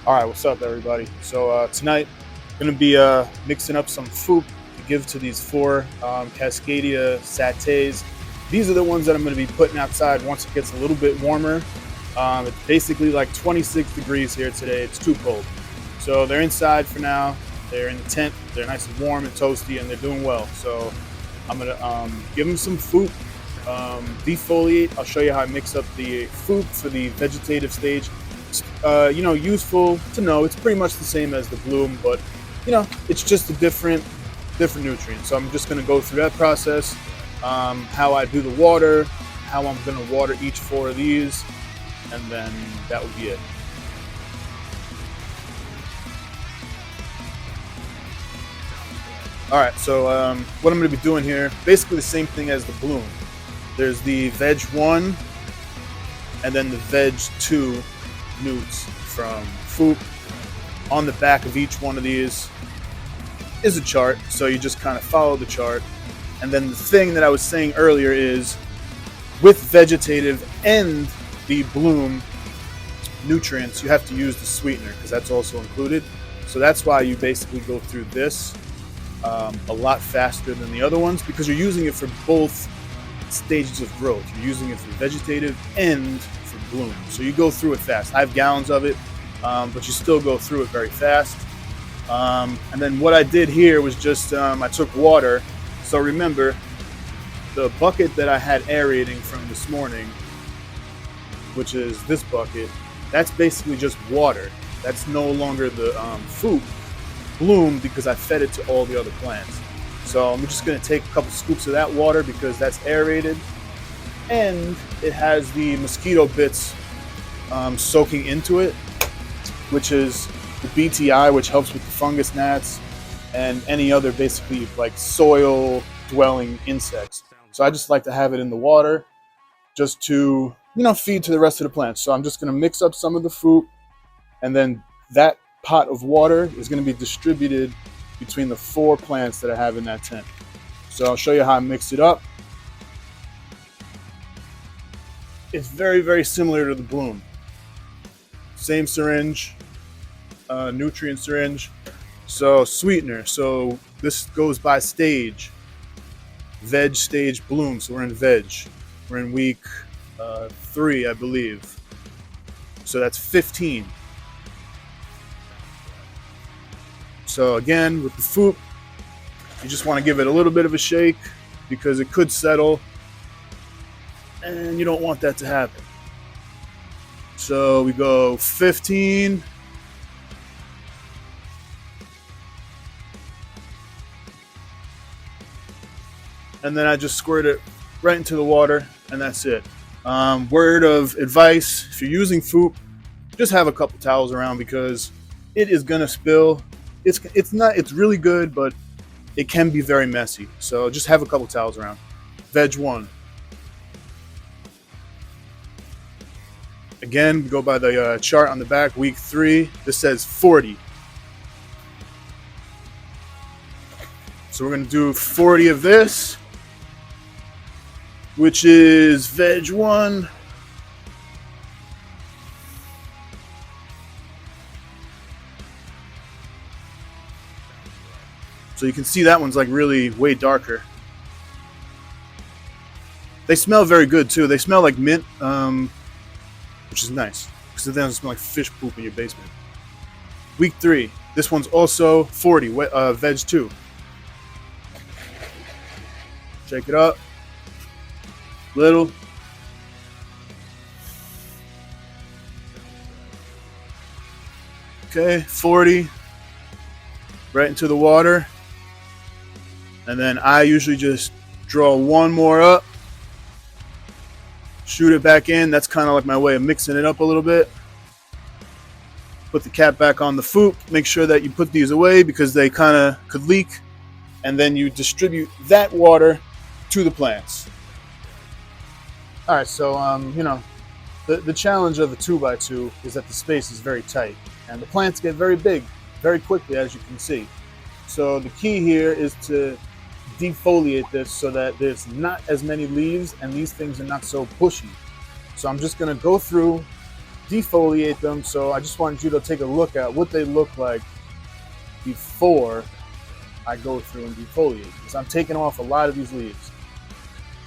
All right, what's up, everybody? So tonight, I'm gonna be mixing up some food to give to these four Cascadia Satays. These are the ones that I'm gonna be putting outside once it gets a little bit warmer. It's basically like 26 degrees here today. It's too cold, so they're inside for now. They're in the tent. They're nice and warm and toasty, and they're doing well. So I'm gonna give them some food. Defoliate. I'll show you how I mix up the food for the vegetative stage. Useful to know. It's pretty much the same as the bloom, but it's just a different nutrient. So I'm just going to go through that process, how I do the water, how I'm going to water each four of these, and then that would be it. All right, so what I'm going to be doing here, basically the same thing as the bloom. There's the veg 1 and then the veg 2 newts from Foop. On the back of each one of these is a chart, so you just kind of follow the chart. And then the thing that I was saying earlier is with vegetative and the bloom nutrients, you have to use the sweetener because that's also included. So that's why you basically go through this a lot faster than the other ones, because you're using it for both stages of growth. You're using it for vegetative and for bloom, so you go through it fast. I have gallons of it, but you still go through it very fast. And then what I did here was just I took water. So remember, the bucket that I had aerating from this morning, which is this bucket, that's basically just water. That's no longer the food bloom because I fed it to all the other plants. So I'm just going to take a couple scoops of that water because that's aerated, and it has the mosquito bits soaking into it, which is the BTI, which helps with the fungus gnats and any other basically like soil dwelling insects. So I just like to have it in the water just to feed to the rest of the plants. So I'm just going to mix up some of the food, and then that pot of water is going to be distributed between the 4 plants that I have in that tent. So I'll show you how I mix it up. It's very, very similar to the bloom. Same syringe, nutrient syringe. So sweetener. So this goes by stage. Veg, stage, bloom. So we're in veg. We're in week 3, I believe. So that's 15. So again, with the food, you just want to give it a little bit of a shake because it could settle, and you don't want that to happen. So we go 15. And then I just squirt it right into the water, and that's it. Word of advice, if you're using food, just have a couple towels around because it is gonna spill. It's really good, but it can be very messy. So just have a couple towels around. Veg 1. Again, we go by the chart on the back, week 3. This says 40. So we're going to do 40 of this, which is veg 1. So you can see that one's like really way darker. They smell very good too. They smell like mint, which is nice because it doesn't smell like fish poop in your basement. Week 3. This one's also 40, veg 2. Shake it up. Little. Okay, 40. Right into the water. And then I usually just draw one more up, shoot it back in. That's kind of like my way of mixing it up a little bit. Put the cap back on the food. Make sure that you put these away because they kind of could leak. And then you distribute that water to the plants. All right, so the challenge of the 2x2 is that the space is very tight, and the plants get very big very quickly, as you can see. So the key here is to defoliate this so that there's not as many leaves and these things are not so bushy. So I'm just going to go through defoliate them. So I just wanted you to take a look at what they look like before I go through and defoliate, because I'm taking off a lot of these leaves.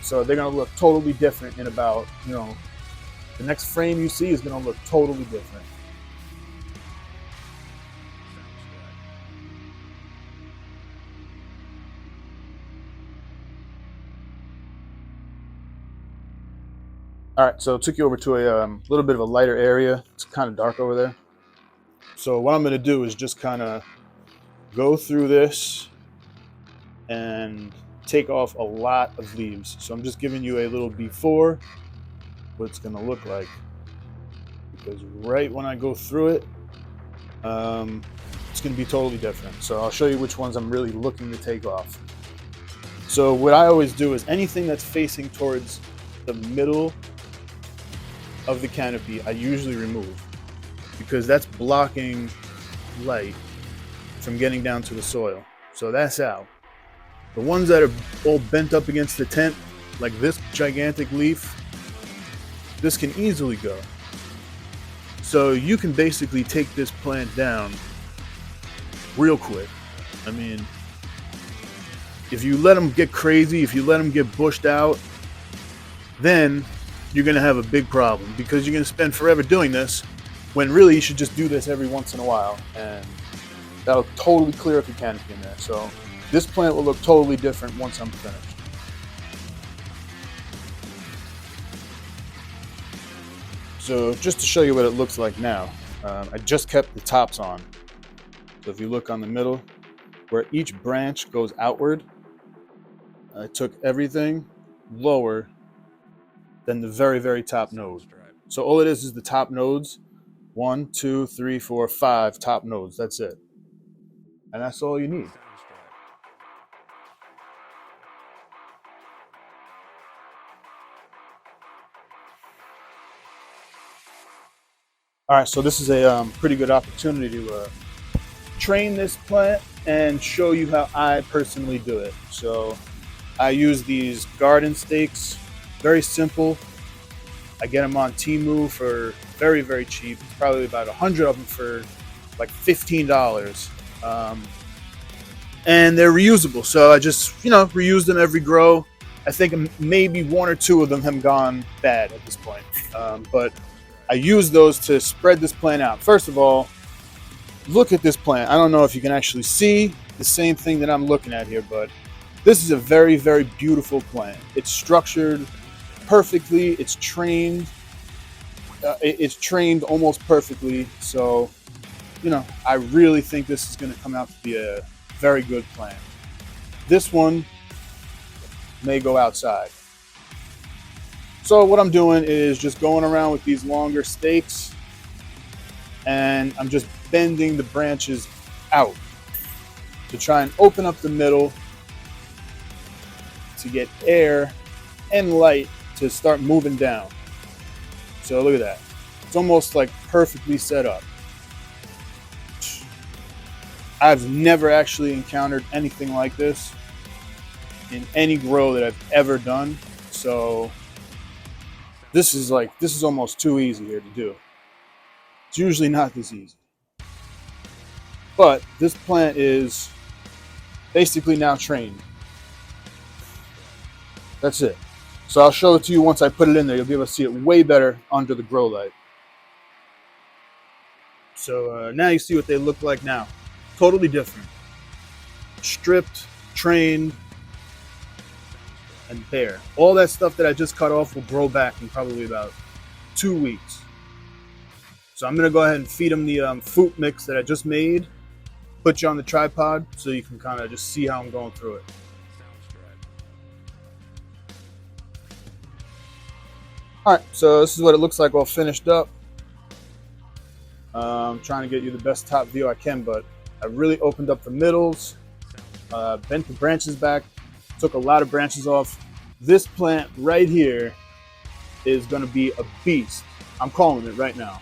So they're gonna look totally different in about, the next frame you see is gonna look totally different. All right, so it took you over to a little bit of a lighter area. It's kind of dark over there. So what I'm gonna do is just kind of go through this and take off a lot of leaves. So I'm just giving you a little before, what it's gonna look like. Because right when I go through it, it's gonna be totally different. So I'll show you which ones I'm really looking to take off. So what I always do is anything that's facing towards the middle of the canopy, I usually remove, because that's blocking light from getting down to the soil. So that's out. The ones that are all bent up against the tent, like this gigantic leaf, this can easily go. So you can basically take this plant down real quick. I mean, if you let them get crazy, if you let them get bushed out, then you're going to have a big problem, because you're going to spend forever doing this, when really you should just do this every once in a while, and that'll totally clear up your canopy in there. So this plant will look totally different once I'm finished. So just to show you what it looks like now, I just kept the tops on. So if you look on the middle, where each branch goes outward, I took everything lower than the very, very top node. So all it is the top nodes. 1, 2, 3, 4, 5 top nodes. That's it. And that's all you need. All right, so this is a pretty good opportunity to train this plant and show you how I personally do it. So I use these garden stakes, very simple. I get them on Temu for very, very cheap. It's probably about 100 of them for like $15. And they're reusable. So I just, reuse them every grow. I think maybe 1 or 2 of them have gone bad at this point. But I use those to spread this plant out. First of all, look at this plant. I don't know if you can actually see the same thing that I'm looking at here, but this is a very, very beautiful plant. It's structured perfectly. It's trained. It's trained almost perfectly. So, I really think this is going to come out to be a very good plant. This one may go outside. So what I'm doing is just going around with these longer stakes, and I'm just bending the branches out to try and open up the middle to get air and light to start moving down. So look at that. It's almost like perfectly set up. I've never actually encountered anything like this in any grow that I've ever done. So this is almost too easy here to do. It's usually not this easy. But this plant is basically now trained. That's it. So I'll show it to you once I put it in there. You'll be able to see it way better under the grow light. So now you see what they look like now. Totally different. Stripped, trained, and bare. All that stuff that I just cut off will grow back in probably about 2 weeks. So I'm going to go ahead and feed them the fruit mix that I just made. Put you on the tripod so you can kind of just see how I'm going through it. Alright, so this is what it looks like all finished up. I'm trying to get you the best top view I can, but I really opened up the middles, bent the branches back, took a lot of branches off. This plant right here is going to be a beast. I'm calling it right now.